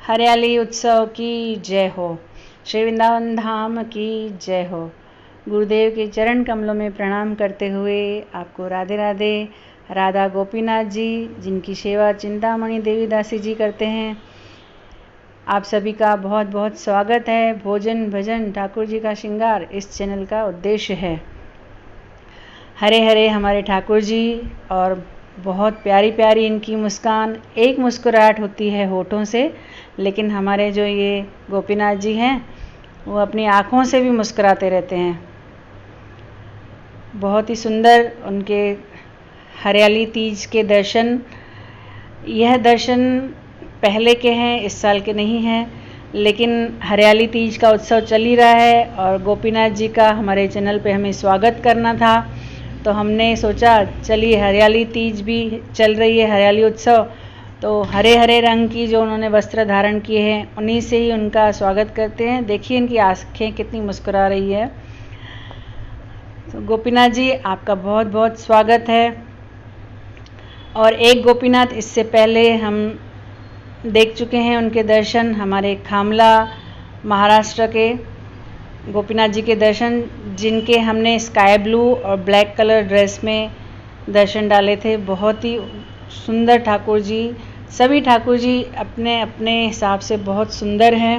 हरियाली उत्सव की जय हो। श्री वृंदावन धाम की जय हो। गुरुदेव के चरण कमलों में प्रणाम करते हुए आपको राधे राधे। राधा गोपीनाथ जी, जिनकी सेवा चिंतामणि देवीदासी जी करते हैं, आप सभी का बहुत बहुत स्वागत है। भोजन भजन ठाकुर जी का श्रृंगार इस चैनल का उद्देश्य है। हरे हरे हमारे ठाकुर जी, और बहुत प्यारी प्यारी इनकी मुस्कान, एक मुस्कुराहट होती है होठों से, लेकिन हमारे जो ये गोपीनाथ जी हैं वो अपनी आँखों से भी मुस्कुराते रहते हैं। बहुत ही सुंदर उनके हरियाली तीज के दर्शन, यह दर्शन पहले के हैं, इस साल के नहीं हैं, लेकिन हरियाली तीज का उत्सव चल ही रहा है और गोपीनाथ जी का हमारे चैनल पे हमें स्वागत करना था, तो हमने सोचा चलिए हरियाली तीज भी चल रही है, हरियाली उत्सव, तो हरे हरे रंग की जो उन्होंने वस्त्र धारण किए हैं उन्हीं से ही उनका स्वागत करते हैं। देखिए इनकी आँखें कितनी मुस्कुरा रही है। तो गोपीनाथ जी, आपका बहुत बहुत स्वागत है। और एक गोपीनाथ इससे पहले हम देख चुके हैं, उनके दर्शन हमारे खामला महाराष्ट्र के गोपीनाथ जी के दर्शन, जिनके हमने स्काई ब्लू और ब्लैक कलर ड्रेस में दर्शन डाले थे। बहुत ही सुंदर ठाकुर जी, सभी ठाकुर जी अपने अपने हिसाब से बहुत सुंदर हैं।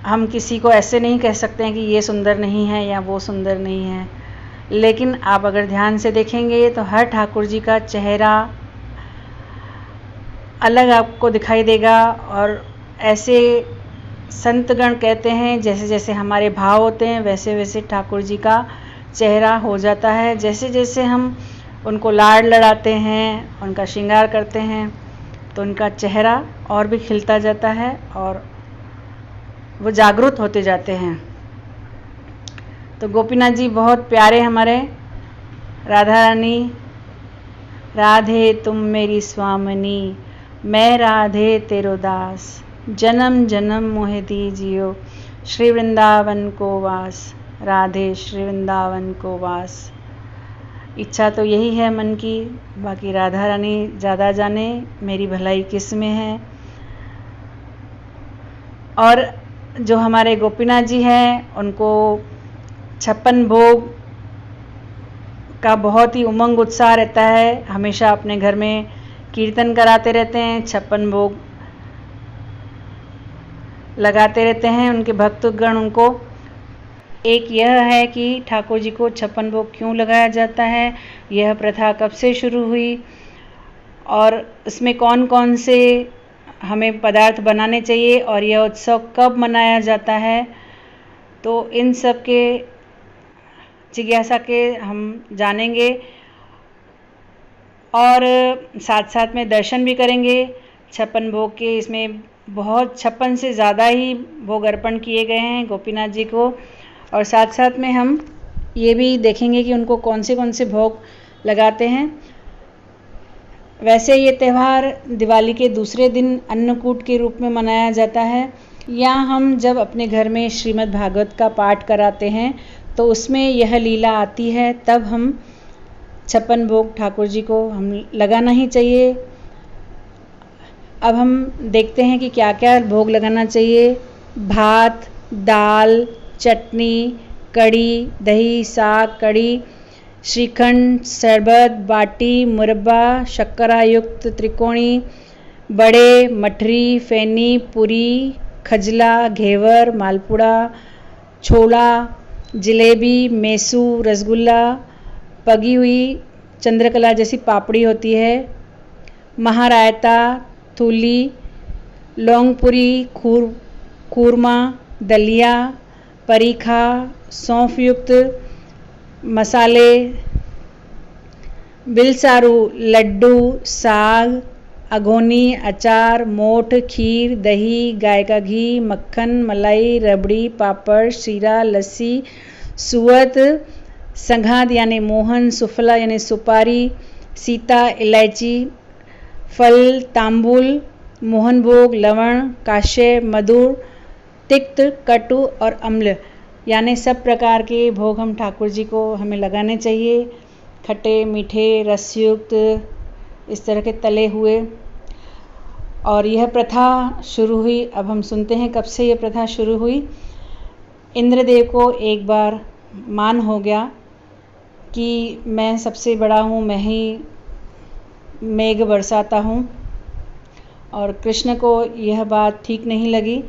हम किसी को ऐसे नहीं कह सकते हैं कि ये सुंदर नहीं है या वो सुंदर नहीं है, लेकिन आप अगर ध्यान से देखेंगे तो हर ठाकुर जी का चेहरा अलग आपको दिखाई देगा। और ऐसे संतगण कहते हैं जैसे जैसे हमारे भाव होते हैं वैसे वैसे ठाकुर जी का चेहरा हो जाता है। जैसे जैसे हम उनको लाड लड़ाते हैं, उनका श्रृंगार करते हैं, तो उनका चेहरा और भी खिलता जाता है और वो जागरूक होते जाते हैं। तो गोपीनाथ जी बहुत प्यारे हमारे। राधा रानी, राधे तुम मेरी स्वामिनी, मैं राधे तेरो दास, जन्म जन्म मोहे दीजियो, श्री वृंदावन को वास, राधे श्री वृंदावन को वास। इच्छा तो यही है मन की, बाकी राधा रानी ज़्यादा जाने मेरी भलाई किस में है। और जो हमारे गोपीनाथ जी हैं उनको 56 भोग का बहुत ही उमंग उत्साह रहता है। हमेशा अपने घर में कीर्तन कराते रहते हैं, 56 भोग लगाते रहते हैं उनके भक्तगण। उनको एक यह है कि ठाकुर जी को 56 भोग क्यों लगाया जाता है, यह प्रथा कब से शुरू हुई और इसमें कौन कौन से हमें पदार्थ बनाने चाहिए और यह उत्सव कब मनाया जाता है, तो इन सब के जिज्ञासा के हम जानेंगे और साथ साथ में दर्शन भी करेंगे 56 भोग के। इसमें बहुत 56 से ज़्यादा ही भोग अर्पण किए गए हैं गोपीनाथ जी को, और साथ साथ में हम ये भी देखेंगे कि उनको कौन से भोग लगाते हैं। वैसे ये त्यौहार दिवाली के दूसरे दिन अन्नकूट के रूप में मनाया जाता है, या हम जब अपने घर में श्रीमद् भागवत का पाठ कराते हैं तो उसमें यह लीला आती है, तब हम 56 भोग ठाकुर जी को हम लगाना ही चाहिए। अब हम देखते हैं कि क्या क्या भोग लगाना चाहिए। भात, दाल, चटनी, कड़ी, दही, साग, कड़ी, श्रीखंड, शरबत, बाटी, मुरब्बा, शक्करा युक्त त्रिकोणी, बड़े, मठरी, फैनी, पूरी, खजला, घेवर, मालपुड़ा, छोला, जलेबी, मेसू, रसगुल्ला, पकी हुई चंद्रकला जैसी पापड़ी होती है, महारायता, थूली, लौंगपुरी, खूरमा, दलिया, परीखा, सौंफ युक्त मसाले, बिलसारू, लड्डू, साग, अघोनी, अचार, मोठ, खीर, दही, गाय का घी, मक्खन, मलाई, रबड़ी, पापड़, शीरा, लस्सी, सुअत, संघात यानी मोहन, सुफला यानी सुपारी, सीता, इलायची, फल, तांबुल, मोहन भोग, लवण, काश्य, मधुर, तिक्त, कटु और अम्ल यानी सब प्रकार के भोग हम ठाकुर जी को हमें लगाने चाहिए। खट्टे, मीठे, रसयुक्त, इस तरह के तले हुए। और यह प्रथा शुरू हुई। अब हम सुनते हैं कब से यह प्रथा शुरू हुई। इंद्रदेव को एक बार मान हो गया कि मैं सबसे बड़ा हूँ, मैं ही मेघ बरसाता हूँ, और कृष्ण को यह बात ठीक नहीं लगी।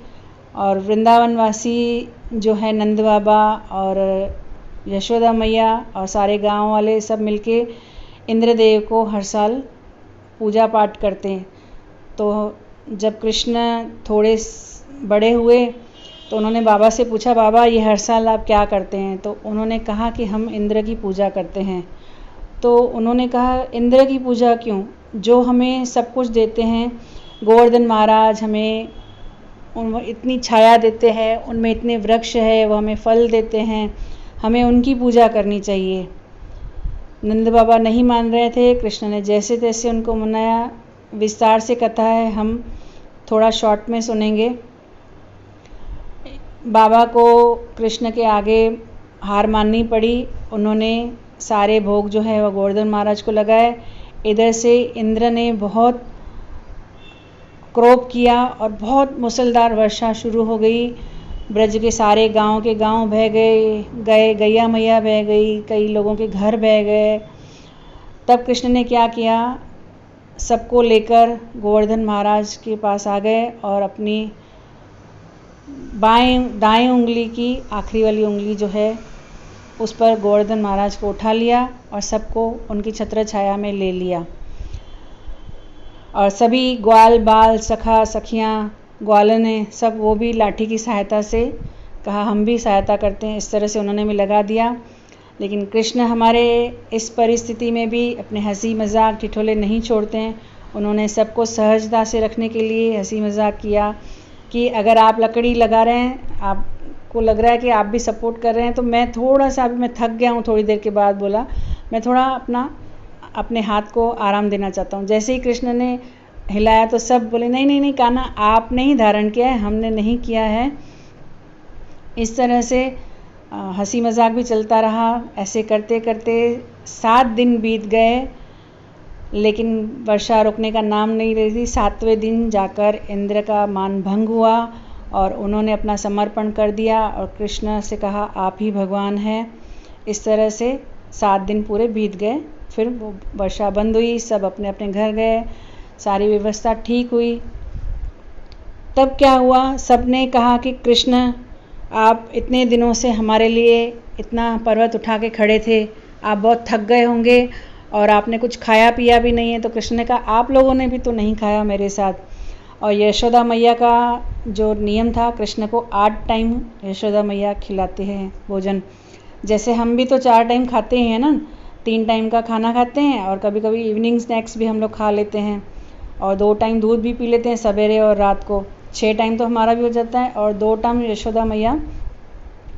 और वृंदावनवासी जो है नंद बाबा और यशोदा मैया और सारे गांव वाले सब मिलके इंद्रदेव को हर साल पूजा पाठ करते हैं। तो जब कृष्ण थोड़े बड़े हुए तो उन्होंने बाबा से पूछा, बाबा ये हर साल आप क्या करते हैं? तो उन्होंने कहा कि हम इंद्र की पूजा करते हैं। तो उन्होंने कहा, इंद्र की पूजा क्यों? जो हमें सब कुछ देते हैं, गोवर्धन महाराज हमें इतनी छाया देते हैं, उनमें इतने वृक्ष है, वो हमें फल देते हैं, हमें उनकी पूजा करनी चाहिए। नंद बाबा नहीं मान रहे थे। कृष्ण ने जैसे तैसे उनको मनाया। विस्तार से कथा है, हम थोड़ा शॉर्ट में सुनेंगे। बाबा को कृष्ण के आगे हार माननी पड़ी। उन्होंने सारे भोग जो है वह गोवर्धन महाराज को लगाए। इधर से इंद्र ने बहुत क्रोध किया और बहुत मूसलधार वर्षा शुरू हो गई। ब्रज के सारे गांव के गांव बह गए, गैया मैया बह गई, कई लोगों के घर बह गए। तब कृष्ण ने क्या किया, सबको लेकर गोवर्धन महाराज के पास आ गए और अपनी दाएं उंगली की आखिरी वाली उंगली जो है उस पर गोवर्धन महाराज को उठा लिया और सबको उनकी छत्र छाया में ले लिया। और सभी ग्वाल बाल सखा सखियाँ ग्वालों ने सब वो भी लाठी की सहायता से कहा हम भी सहायता करते हैं। इस तरह से उन्होंने भी लगा दिया। लेकिन कृष्ण हमारे इस परिस्थिति में भी अपने हंसी मजाक ठिठोले नहीं छोड़ते हैं। उन्होंने सबको सहजता से रखने के लिए हंसी मजाक किया कि अगर आप लकड़ी लगा रहे हैं, आपको लग रहा है कि आप भी सपोर्ट कर रहे हैं, तो मैं थोड़ा सा अभी मैं थक गया हूँ। थोड़ी देर के बाद बोला, मैं थोड़ा अपने हाथ को आराम देना चाहता हूँ। जैसे ही कृष्ण ने हिलाया तो सब बोले, नहीं नहीं नहीं कान्हा, आपने ही धारण किया है, हमने नहीं किया है। इस तरह से हंसी मजाक भी चलता रहा। ऐसे करते करते 7 दिन बीत गए, लेकिन वर्षा रुकने का नाम नहीं ले रही। 7वें दिन जाकर इंद्र का मान भंग हुआ और उन्होंने अपना समर्पण कर दिया और कृष्ण से कहा आप ही भगवान हैं। इस तरह से 7 दिन पूरे बीत गए। फिर वो वर्षा बंद हुई, सब अपने अपने घर गए, सारी व्यवस्था ठीक हुई। तब क्या हुआ, सबने कहा कि कृष्ण आप इतने दिनों से हमारे लिए इतना पर्वत उठा के खड़े थे, आप बहुत थक गए होंगे और आपने कुछ खाया पिया भी नहीं है। तो कृष्ण ने कहा आप लोगों ने भी तो नहीं खाया मेरे साथ। और यशोदा मैया का जो नियम था, कृष्ण को 8 टाइम यशोदा मैया खिलाते हैं भोजन। जैसे हम भी तो 4 टाइम खाते हैं ना, 3 टाइम का खाना खाते हैं और कभी कभी इवनिंग स्नैक्स भी हम लोग खा लेते हैं और 2 टाइम दूध भी पी लेते हैं, सवेरे और रात को। 6 टाइम तो हमारा भी हो जाता है। और 2 टाइम यशोदा मैया,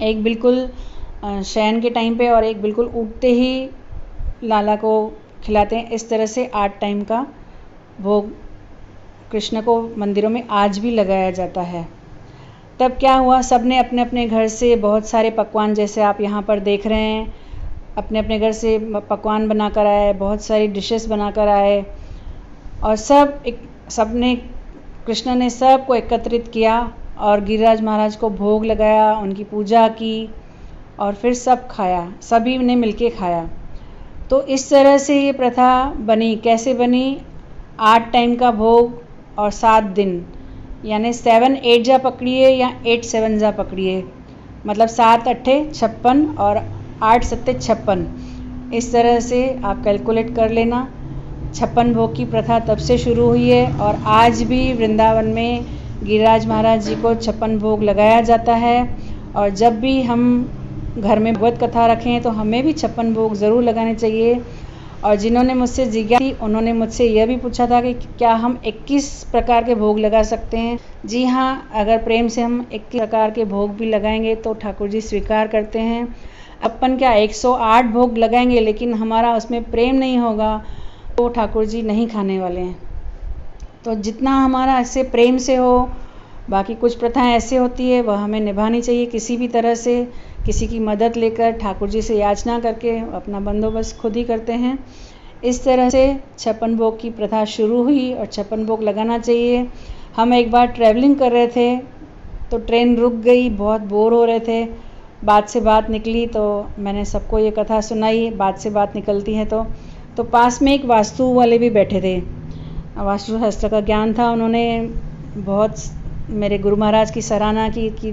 एक बिल्कुल शयन के टाइम पे और एक बिल्कुल उठते ही लाला को खिलाते हैं। इस तरह से 8 टाइम का भोग कृष्ण को मंदिरों में आज भी लगाया जाता है। तब क्या हुआ, सबने अपने अपने घर से बहुत सारे पकवान, जैसे आप यहाँ पर देख रहे हैं, अपने अपने घर से पकवान बना कर आए, बहुत सारी डिशेस बना कर आए और सबने कृष्ण ने सबको एकत्रित किया और गिरिराज महाराज को भोग लगाया, उनकी पूजा की और फिर सब खाया, सभी ने मिलके खाया। तो इस तरह से ये प्रथा बनी। कैसे बनी, 8 टाइम का भोग और 7 दिन, यानी 7 8 जा पकड़िए या 8 7 जा पकड़िए, मतलब 7 8 56 और 8 7 56। इस तरह से आप कैलकुलेट कर लेना। 56 भोग की प्रथा तब से शुरू हुई है और आज भी वृंदावन में गिरिराज महाराज जी को 56 भोग लगाया जाता है। और जब भी हम घर में भगवत कथा रखें तो हमें भी 56 भोग ज़रूर लगाने चाहिए। और जिन्होंने मुझसे जिज्ञासा की, उन्होंने मुझसे यह भी पूछा था कि क्या हम 21 प्रकार के भोग लगा सकते हैं। जी हाँ, अगर प्रेम से हम 21 प्रकार के भोग भी लगाएंगे तो ठाकुर जी स्वीकार करते हैं। अपन क्या 108 भोग लगाएंगे, लेकिन हमारा उसमें प्रेम नहीं होगा तो ठाकुर जी नहीं खाने वाले हैं। तो जितना हमारा ऐसे प्रेम से हो, बाकी कुछ प्रथाएं ऐसे होती है वह हमें निभानी चाहिए किसी भी तरह से, किसी की मदद लेकर, ठाकुर जी से याचना करके अपना बंदोबस्त खुद ही करते हैं। इस तरह से छप्पन भोग की प्रथा शुरू हुई और छप्पन भोग लगाना चाहिए। हम एक बार ट्रैवलिंग कर रहे थे तो ट्रेन रुक गई, बहुत बोर हो रहे थे, बात से बात निकली तो मैंने सबको ये कथा सुनाई। बात से बात निकलती है तो पास में एक वास्तु वाले भी बैठे थे, वास्तु शास्त्र का ज्ञान था। उन्होंने बहुत मेरे गुरु महाराज की सराहना की कि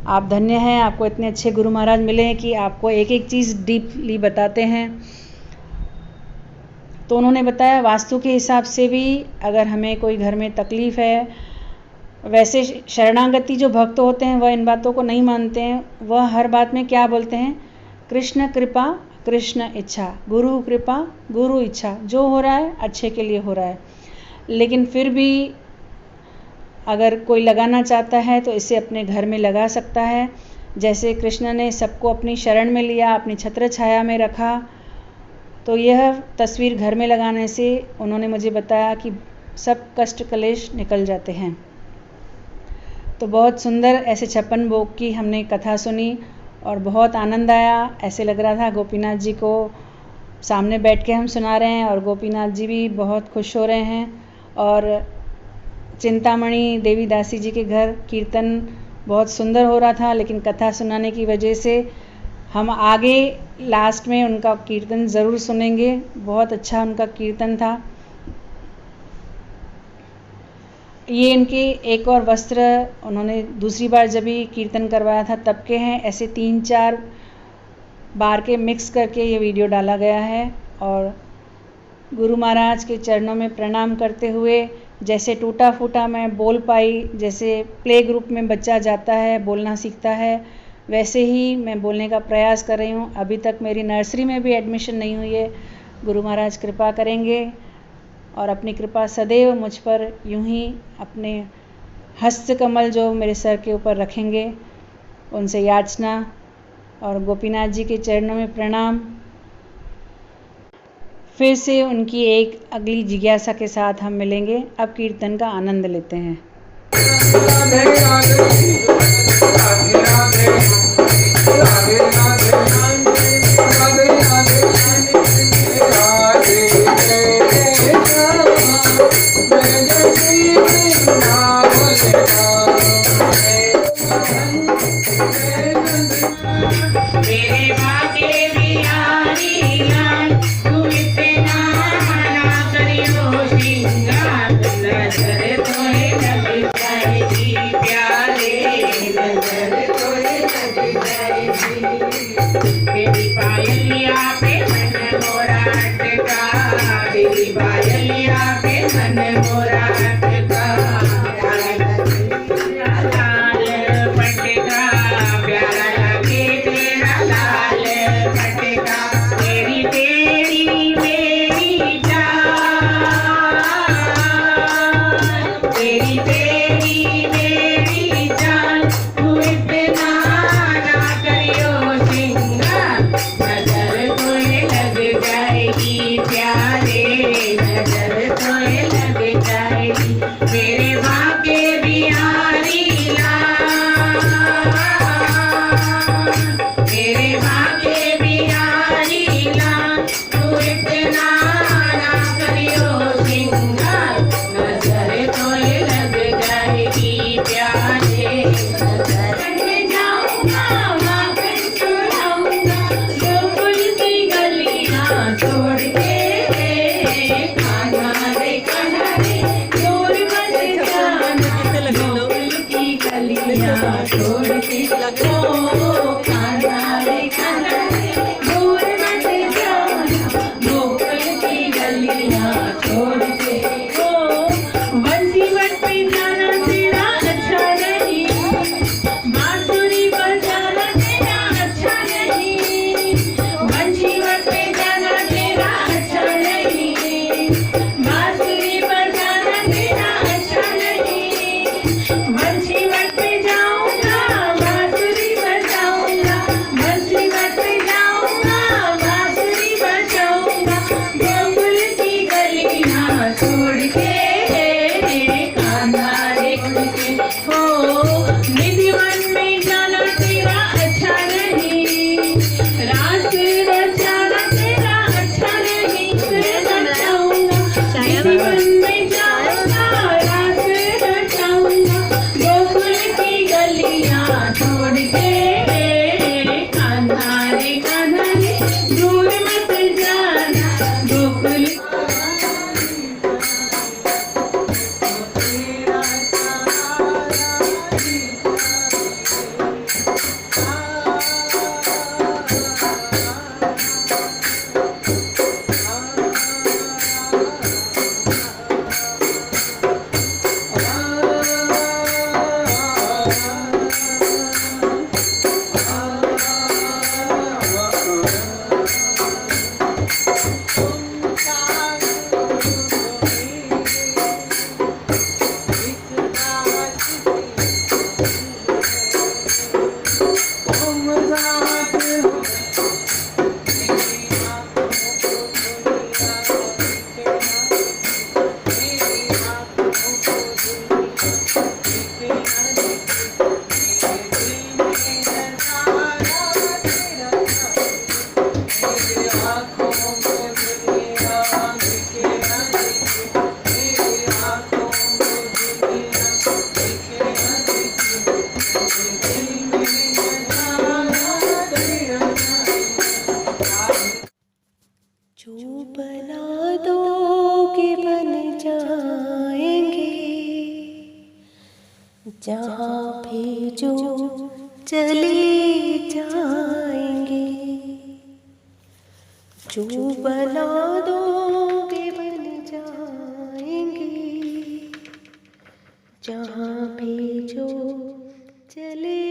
आप धन्य हैं, आपको इतने अच्छे गुरु महाराज मिले हैं कि आपको एक एक चीज़ डीपली बताते हैं। तो उन्होंने बताया वास्तु के हिसाब से भी अगर हमें कोई घर में तकलीफ़ है, वैसे शरणागति जो भक्त होते हैं वह इन बातों को नहीं मानते हैं। वह हर बात में क्या बोलते हैं, कृष्ण कृपा कृष्ण इच्छा, गुरु कृपा गुरु इच्छा, जो हो रहा है अच्छे के लिए हो रहा है। लेकिन फिर भी अगर कोई लगाना चाहता है तो इसे अपने घर में लगा सकता है। जैसे कृष्ण ने सबको अपनी शरण में लिया, अपनी छत्र छाया में रखा, तो यह तस्वीर घर में लगाने से उन्होंने मुझे बताया कि सब कष्ट कलेश निकल जाते हैं। तो बहुत सुंदर ऐसे छप्पन भोग की हमने कथा सुनी और बहुत आनंद आया। ऐसे लग रहा था गोपीनाथ जी को सामने बैठ के हम सुना रहे हैं और गोपीनाथ जी भी बहुत खुश हो रहे हैं। और चिंतामणि देवी दासी जी के घर कीर्तन बहुत सुंदर हो रहा था, लेकिन कथा सुनाने की वजह से हम आगे लास्ट में उनका कीर्तन ज़रूर सुनेंगे। बहुत अच्छा उनका कीर्तन था। ये इनके एक और वस्त्र उन्होंने दूसरी बार जब भी कीर्तन करवाया था तब के हैं। ऐसे 3-4 बार के मिक्स करके ये वीडियो डाला गया है। और गुरु महाराज के चरणों में प्रणाम करते हुए, जैसे टूटा फूटा मैं बोल पाई, जैसे प्ले ग्रुप में बच्चा जाता है बोलना सीखता है, वैसे ही मैं बोलने का प्रयास कर रही हूँ। अभी तक मेरी नर्सरी में भी एडमिशन नहीं हुई है। गुरु महाराज कृपा करेंगे और अपनी कृपा सदैव मुझ पर यूं ही अपने हस्त कमल जो मेरे सर के ऊपर रखेंगे, उनसे याचना और गोपीनाथ जी के चरणों में प्रणाम। फिर से उनकी एक अगली जिज्ञासा के साथ हम मिलेंगे। अब कीर्तन का आनंद लेते हैं। बंसी मत पे जाऊंगा, बांसुरी जो बना दोगे बन जाएंगे, जहाँ भी जो चले जाएंगे। जो बना दोगे बन जाएंगे, जहाँ भी जो चले